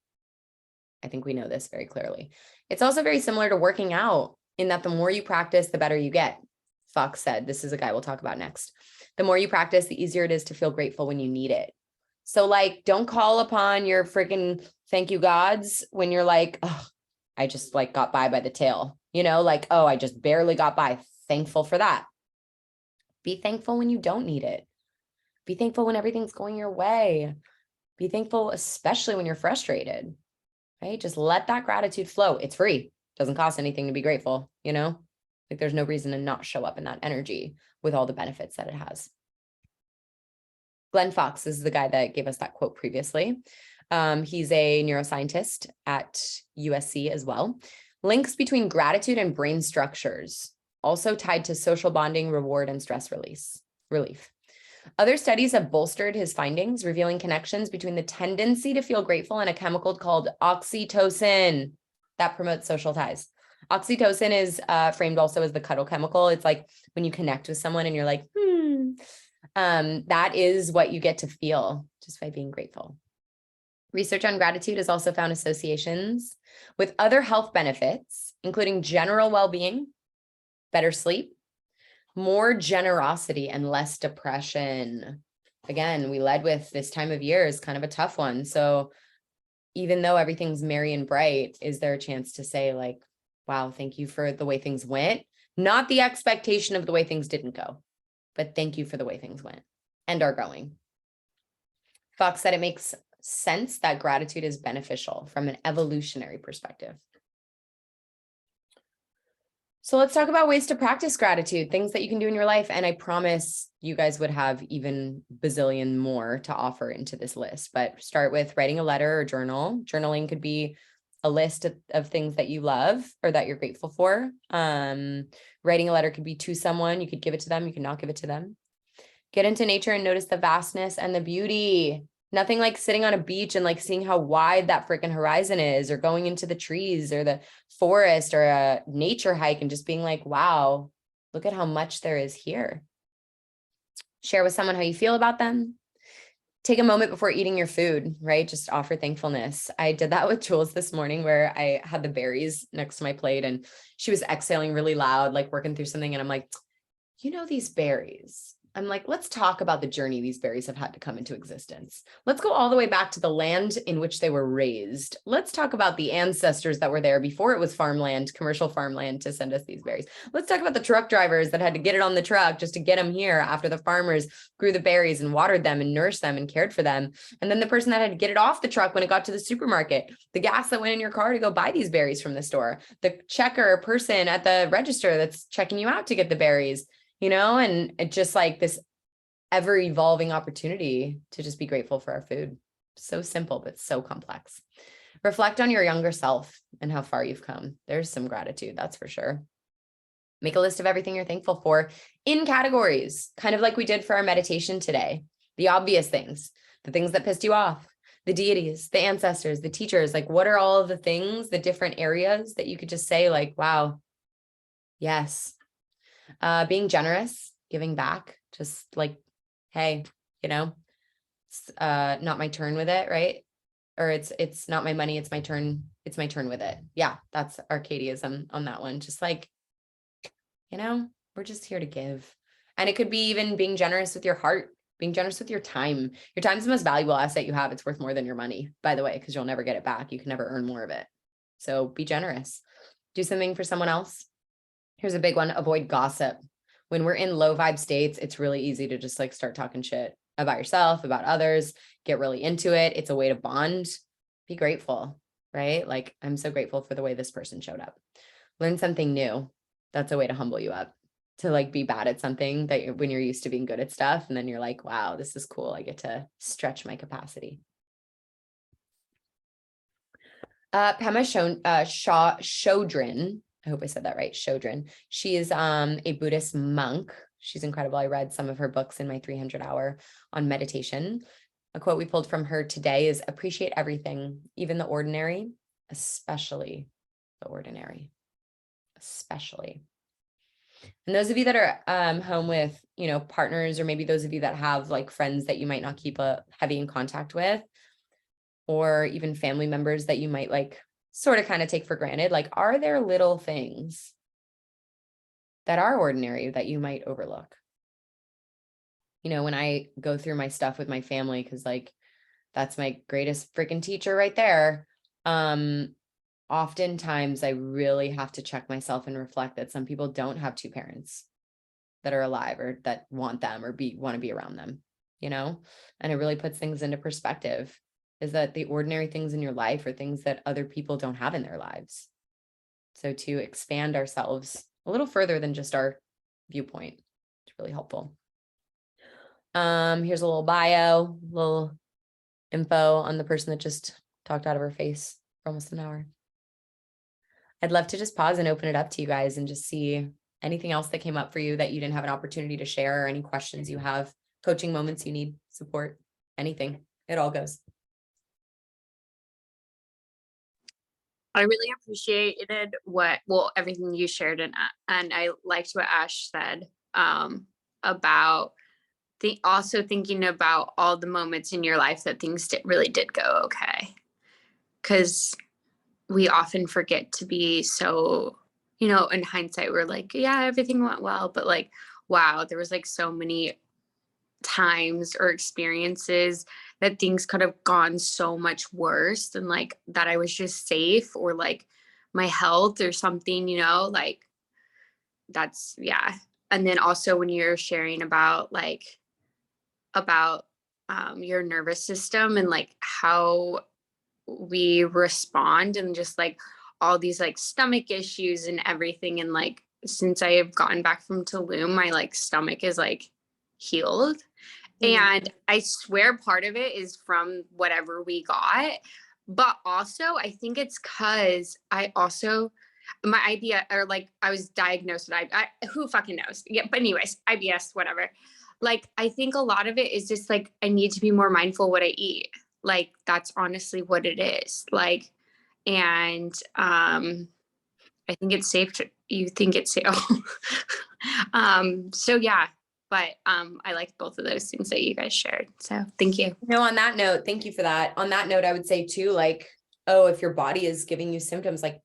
I think we know this very clearly. It's also very similar to working out in that the more you practice, the better you get. Fox said, this is a guy we'll talk about next. The more you practice, the easier it is to feel grateful when you need it. So like, don't call upon your freaking thank you gods when you're like, oh, I just like got by the tail, like, oh, I just barely got by. Thankful for that. Be thankful when you don't need it. Be thankful when everything's going your way. Be thankful, especially when you're frustrated. Right? Just let that gratitude flow. It's free. Doesn't cost anything to be grateful, Like there's no reason to not show up in that energy with all the benefits that it has. Glenn Fox is the guy that gave us that quote previously. He's a neuroscientist at USC as well. Links between gratitude and brain structures, also tied to social bonding, reward, and stress relief. Other studies have bolstered his findings, revealing connections between the tendency to feel grateful and a chemical called oxytocin that promotes social ties. Oxytocin is framed also as the cuddle chemical. It's like when you connect with someone and you're like, that is what you get to feel just by being grateful. Research on gratitude has also found associations with other health benefits, including general well-being, better sleep, more generosity, and less depression. Again, we led with this time of year is kind of a tough one. So even though everything's merry and bright, is there a chance to say like, wow, thank you for the way things went? Not the expectation of the way things didn't go, but thank you for the way things went and are going. Fox said it makes sense that gratitude is beneficial from an evolutionary perspective. So let's talk about ways to practice gratitude, things that you can do in your life. And I promise you guys would have even bazillion more to offer into this list, but start with writing a letter or journal. Journaling could be a list of things that you love or that you're grateful for. Writing a letter could be to someone. You could give it to them. You could not give it to them. Get into nature and notice the vastness and the beauty. Nothing like sitting on a beach and like seeing how wide that freaking horizon is, or going into the trees or the forest or a nature hike and just being like, wow, look at how much there is here. Share with someone how you feel about them. Take a moment before eating your food, right? Just offer thankfulness. I did that with Jules this morning where I had the berries next to my plate and she was exhaling really loud, like working through something. And I'm like, you know, these berries. I'm like, let's talk about the journey these berries have had to come into existence. Let's go all the way back to the land in which they were raised. Let's talk about the ancestors that were there before it was farmland, commercial farmland, to send us these berries. Let's talk about the truck drivers that had to get it on the truck just to get them here after the farmers grew the berries and watered them and nourished them and cared for them. And then the person that had to get it off the truck when it got to the supermarket, the gas that went in your car to go buy these berries from the store, the checker person at the register that's checking you out to get the berries. You know, and it just like this ever evolving opportunity to just be grateful for our food. So simple, but so complex. Reflect on your younger self and how far you've come. There's some gratitude, that's for sure. Make a list of everything you're thankful for in categories, kind of like we did for our meditation today. The obvious things, the things that pissed you off, the deities, the ancestors, the teachers, like what are all of the things, the different areas that you could just say like, wow, yes. Being generous, giving back, just like, hey, you know, it's not my turn with it, right? Or it's not my money, it's my turn with it. Yeah, that's Arcadiism on that one. Just like, you know, we're just here to give. And it could be even being generous with your heart, being generous with your time. Your time is the most valuable asset you have. It's worth more than your money, by the way, because you'll never get it back. You can never earn more of it. So be generous. Do something for someone else. Here's a big one, avoid gossip. When we're in low vibe states, it's really easy to just like start talking shit about yourself, about others, get really into it. It's a way to bond. Be grateful, right? Like, I'm so grateful for the way this person showed up. Learn something new. That's a way to humble you up, to like be bad at something that when you're used to being good at stuff. And then you're like, wow, this is cool. I get to stretch my capacity. Pema Chodron, I hope I said that right, Chodron. She is a Buddhist monk. She's incredible. I read some of her books in my 300 hour on meditation. A quote we pulled from her today is, appreciate everything, even the ordinary, especially the ordinary, especially. And those of you that are home with, you know, partners, or maybe those of you that have like friends that you might not keep a heavy in contact with, or even family members that you might like sort of kind of take for granted, like, are there little things that are ordinary that you might overlook? You know, when I go through my stuff with my family, because like that's my greatest freaking teacher right there. Oftentimes I really have to check myself and reflect that some people don't have two parents that are alive or that want them or want to be around them, you know, and it really puts things into perspective. Is that the ordinary things in your life are things that other people don't have in their lives. So to expand ourselves a little further than just our viewpoint, it's really helpful. Here's a little bio, little info on the person that just talked out of her face for almost an hour. I'd love to just pause and open it up to you guys and just see anything else that came up for you that you didn't have an opportunity to share, or any questions you have, coaching moments you need, support, anything. It all goes. I really appreciated everything you shared, and I liked what Ash said about also thinking about all the moments in your life that things really did go okay, because we often forget to be so, in hindsight, we're like, yeah, everything went well, but like, wow, there was like so many times or experiences that things could have gone so much worse, and like that I was just safe, or like my health or something, like that's, yeah. And then also when you're sharing about your nervous system and like how we respond, and just like all these like stomach issues and everything, and like since I have gotten back from Tulum, my like stomach is like healed. And I swear part of it is from whatever we got, but also I think it's because my idea, or like I was diagnosed with who fucking knows? Yeah, but anyways, IBS, whatever. Like I think a lot of it is just like I need to be more mindful what I eat. Like that's honestly what it is. Like, and I think it's safe to, you think it's safe. So yeah. But I liked both of those things that you guys shared. So thank you. On that note, thank you for that. On that note, I would say too, like, oh, if your body is giving you symptoms, like,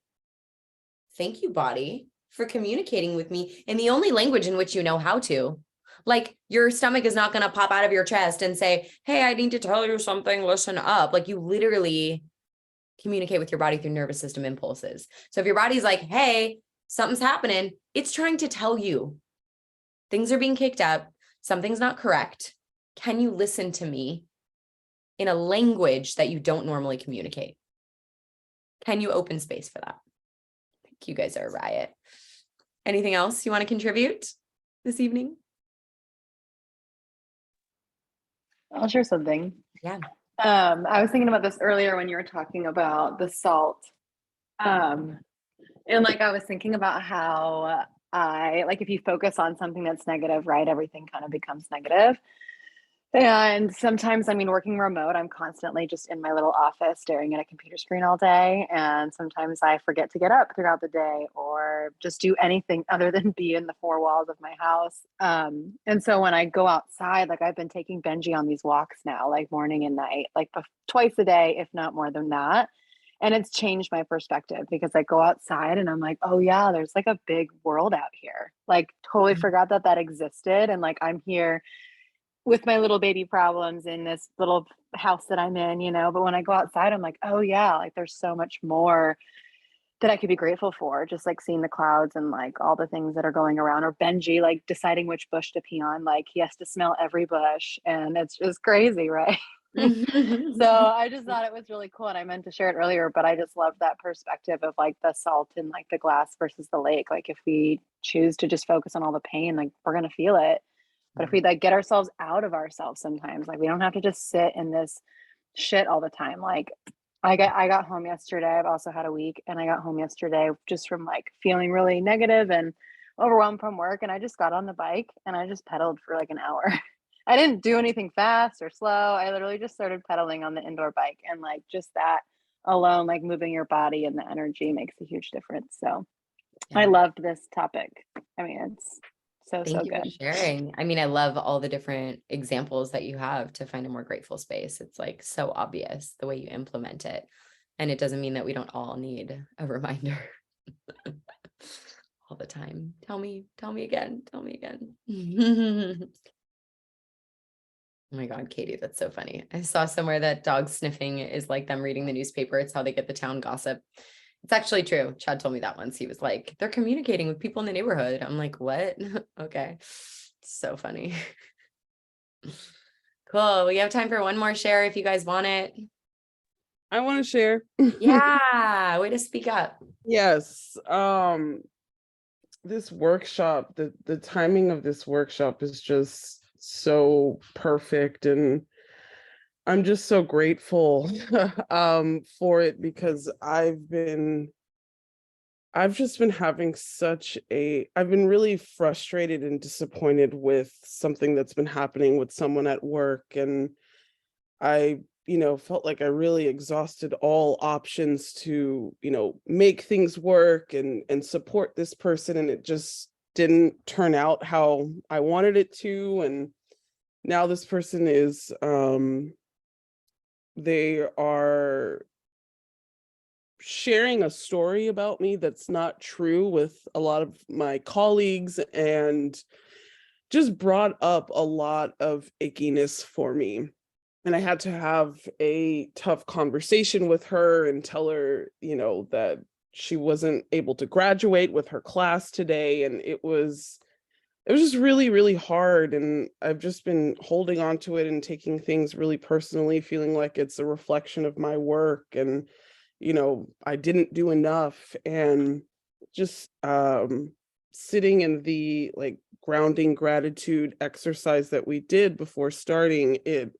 thank you, body, for communicating with me in the only language in which you know how to. Like, your stomach is not going to pop out of your chest and say, hey, I need to tell you something, listen up. Like, you literally communicate with your body through nervous system impulses. So if your body's like, hey, something's happening, it's trying to tell you. Things are being kicked up. Something's not correct. Can you listen to me in a language that you don't normally communicate? Can you open space for that? I think you guys are a riot. Anything else you want to contribute this evening? I'll share something. Yeah. I was thinking about this earlier when you were talking about the salt. And like I was thinking about how if you focus on something that's negative, right, everything kind of becomes negative. And sometimes, I mean, working remote, I'm constantly just in my little office staring at a computer screen all day. And sometimes I forget to get up throughout the day or just do anything other than be in the four walls of my house. And so when I go outside, like I've been taking Benji on these walks now, like morning and night, like twice a day, if not more than that. And it's changed my perspective because I go outside and I'm like, oh yeah, there's like a big world out here. Like totally forgot that existed. And like, I'm here with my little baby problems in this little house that I'm in, but when I go outside, I'm like, oh yeah, like there's so much more that I could be grateful for, just like seeing the clouds and like all the things that are going around, or Benji, like deciding which bush to pee on. Like he has to smell every bush and it's just crazy. Right. So I just thought it was really cool, and I meant to share it earlier, but I just love that perspective of like the salt in like the glass versus the lake. Like if we choose to just focus on all the pain, like we're going to feel it. But if we like get ourselves out of ourselves sometimes, like we don't have to just sit in this shit all the time. Like I got home yesterday. I've also had a week, and I got home yesterday just from like feeling really negative and overwhelmed from work. And I just got on the bike and I just pedaled for like an hour. I didn't do anything fast or slow. I literally just started pedaling on the indoor bike, and like just that alone, like moving your body and the energy makes a huge difference. So yeah. I loved this topic. I mean, it's Thank you good. for sharing. I mean, I love all the different examples that you have to find a more grateful space. It's like so obvious the way you implement it. And it doesn't mean that we don't all need a reminder all the time. Tell me again. Oh my God, Katie, that's so funny. I saw somewhere that dog sniffing is like them reading the newspaper. It's how they get the town gossip. It's actually true. Chad told me that once. He was like, they're communicating with people in the neighborhood. I'm like, what? Okay. So funny. Cool. We have time for one more share if you guys want it. I want to share. Yeah. Way to speak up. Yes. This workshop, the timing of this workshop is just so perfect. And I'm just so grateful for it, because I've just been having I've been really frustrated and disappointed with something that's been happening with someone at work. And I, felt like I really exhausted all options to, make things work and support this person. And it just didn't turn out how I wanted it to. And now this person is, they are sharing a story about me that's not true with a lot of my colleagues, and just brought up a lot of ickiness for me. And I had to have a tough conversation with her and tell her, that she wasn't able to graduate with her class today. And it was just really, really hard. And I've just been holding on to it and taking things really personally, feeling like it's a reflection of my work. And, I didn't do enough. And just sitting in the like grounding gratitude exercise that we did before starting it,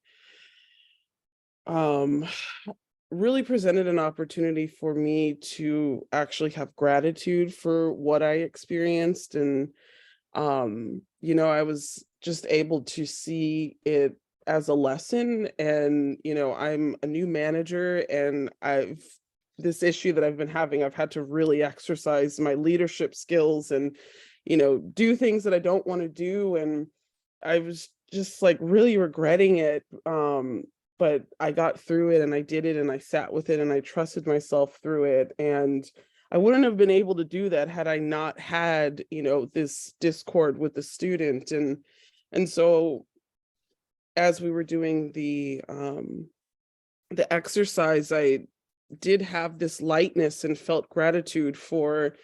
um really presented an opportunity for me to actually have gratitude for what I experienced. And I was just able to see it as a lesson. And I'm a new manager, and this issue that I've been having, I've had to really exercise my leadership skills and do things that I don't want to do. And I was just like really regretting it. But I got through it, and I did it, and I sat with it, and I trusted myself through it. And I wouldn't have been able to do that had I not had, this discord with the student. And so as we were doing the exercise, I did have this lightness and felt gratitude for,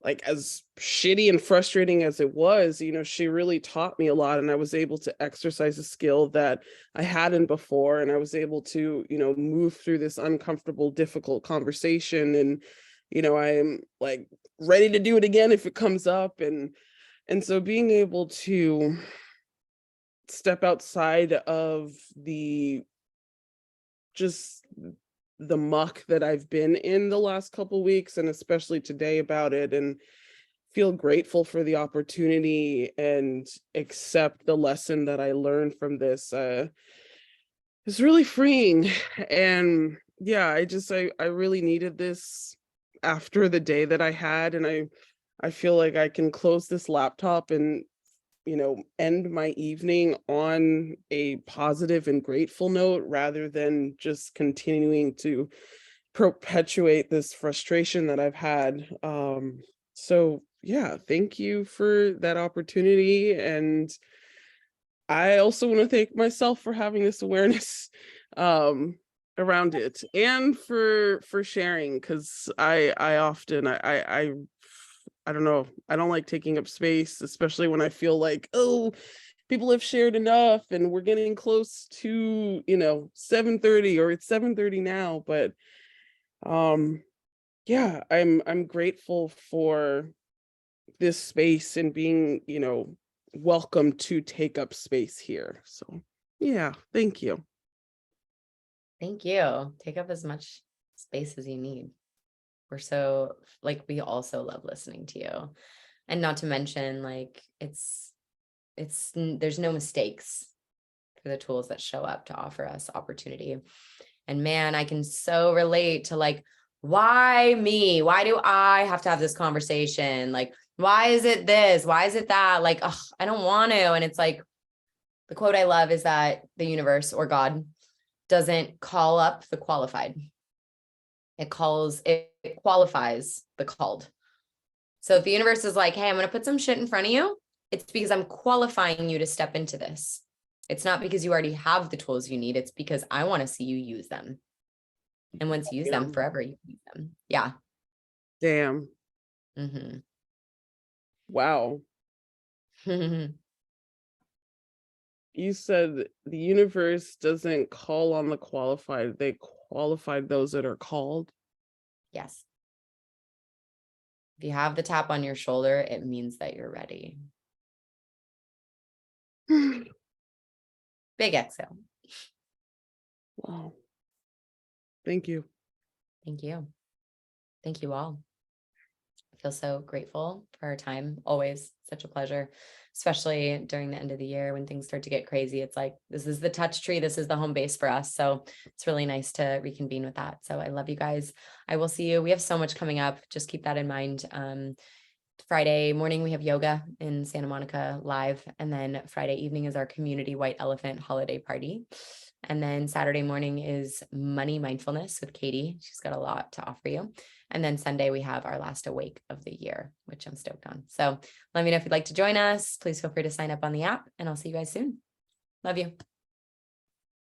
like, as shitty and frustrating as it was, she really taught me a lot. And I was able to exercise a skill that I hadn't before. And I was able to, move through this uncomfortable, difficult conversation. And, I'm like ready to do it again if it comes up. And so being able to step outside of just the muck that I've been in the last couple weeks, and especially today about it, and feel grateful for the opportunity and accept the lesson that I learned from this, is really freeing. And yeah, I really needed this after the day that I had. And I feel like I can close this laptop and end my evening on a positive and grateful note, rather than just continuing to perpetuate this frustration that I've had. So yeah, thank you for that opportunity. And I also want to thank myself for having this awareness around it, and for sharing, because I often I don't know, I don't like taking up space, especially when I feel like, oh, people have shared enough and we're getting close to 7:30, or it's 7:30 now. But yeah, I'm grateful for this space and being welcome to take up space here. So yeah, thank you. Thank you. Take up as much space as you need. We're so, like, we also love listening to you. And not to mention, like, there's no mistakes for the tools that show up to offer us opportunity. And man, I can so relate to, like, why me? Why do I have to have this conversation? Like, why is it this? Why is it that? Like, ugh, I don't want to. And it's like, the quote I love is that the universe, or God, doesn't call up the qualified. It qualifies the called. So if the universe is like, hey, I'm going to put some shit in front of you, it's because I'm qualifying you to step into this. It's not because you already have the tools you need. It's because I want to see you use them. And once you use them forever, you use them. Yeah. Damn. Mm-hmm. Wow. You said the universe doesn't call on the qualified, they qualified those that are called. Yes. If you have the tap on your shoulder, it means that you're ready. Big exhale. Wow. Thank you. Thank you. Thank you all. I feel so grateful for our time. Always such a pleasure, especially during the end of the year when things start to get crazy. It's like, this is the touch tree. This is the home base for us. So it's really nice to reconvene with that. So I love you guys. I will see you. We have so much coming up. Just keep that in mind. Friday morning, we have yoga in Santa Monica live. And then Friday evening is our community white elephant holiday party. And then Saturday morning is money mindfulness with Katie. She's got a lot to offer you. And then Sunday, we have our last awake of the year, which I'm stoked on. So let me know if you'd like to join us. Please feel free to sign up on the app, and I'll see you guys soon. Love you.